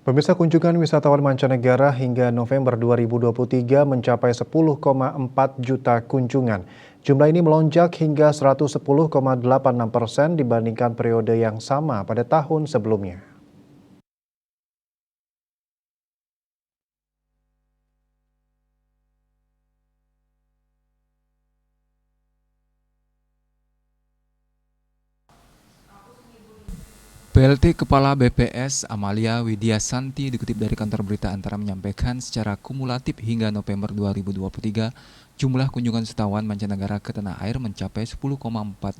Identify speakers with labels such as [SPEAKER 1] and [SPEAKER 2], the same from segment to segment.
[SPEAKER 1] Pemirsa, kunjungan wisatawan mancanegara hingga November 2023 mencapai 10,4 juta kunjungan. Jumlah ini melonjak hingga 110,86% dibandingkan periode yang sama pada tahun sebelumnya.
[SPEAKER 2] PLT Kepala BPS Amalia Widyasanti dikutip dari kantor berita Antara menyampaikan secara kumulatif hingga November 2023, jumlah kunjungan wisatawan mancanegara ke tanah air mencapai 10,4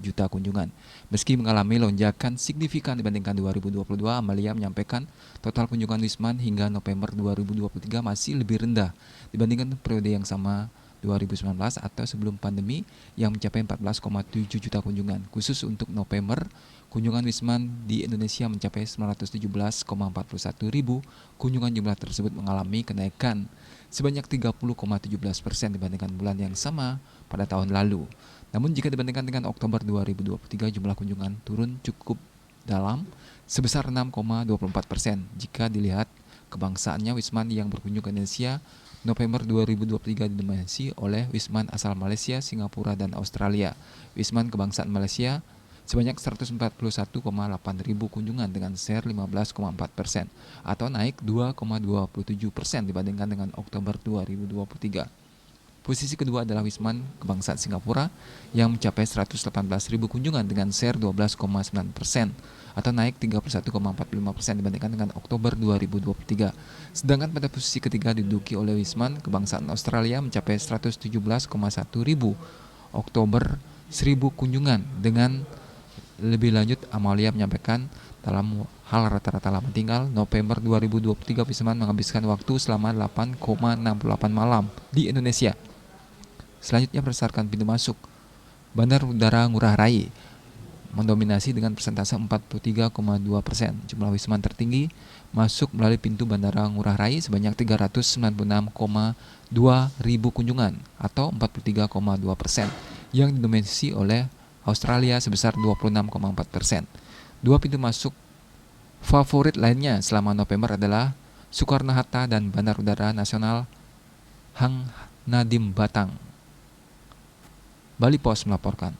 [SPEAKER 2] juta kunjungan. Meski mengalami lonjakan signifikan dibandingkan 2022, Amalia menyampaikan total kunjungan Wisman hingga November 2023 masih lebih rendah dibandingkan periode yang sama 2019 atau sebelum pandemi yang mencapai 14,7 juta kunjungan. Khusus untuk November, kunjungan Wisman di Indonesia mencapai 917,41 ribu. Kunjungan jumlah tersebut mengalami kenaikan sebanyak 30,17% dibandingkan bulan yang sama pada tahun lalu. Namun jika dibandingkan dengan Oktober 2023, jumlah kunjungan turun cukup dalam sebesar 6,24%. Jika dilihat kebangsaannya, Wisman yang berkunjung ke Indonesia November 2023 didominasi oleh Wisman asal Malaysia, Singapura, dan Australia. Wisman kebangsaan Malaysia sebanyak 141,8 ribu kunjungan dengan share 15,4% atau naik 2,27% dibandingkan dengan Oktober 2023. Posisi kedua adalah Wisman kebangsaan Singapura yang mencapai 118 ribu kunjungan dengan share 12,9% atau naik 31,45% dibandingkan dengan Oktober 2023. Sedangkan pada posisi ketiga diduduki oleh Wisman kebangsaan Australia mencapai 117,1 ribu Oktober 1000 kunjungan. Dengan lebih lanjut, Amalia menyampaikan dalam hal rata-rata lama tinggal, November 2023 Wisman menghabiskan waktu selama 8,68 malam di Indonesia. Selanjutnya berdasarkan pintu masuk, Bandar Udara Ngurah Rai mendominasi dengan persentase 43,2%. Jumlah Wisman tertinggi masuk melalui pintu Bandara Ngurah Rai sebanyak 396,2 ribu kunjungan atau 43,2%, yang didominasi oleh Australia sebesar 26,4%. Dua pintu masuk favorit lainnya selama November adalah Soekarno-Hatta dan Bandar Udara Nasional Hang Nadiem Batang. Bali Pos melaporkan.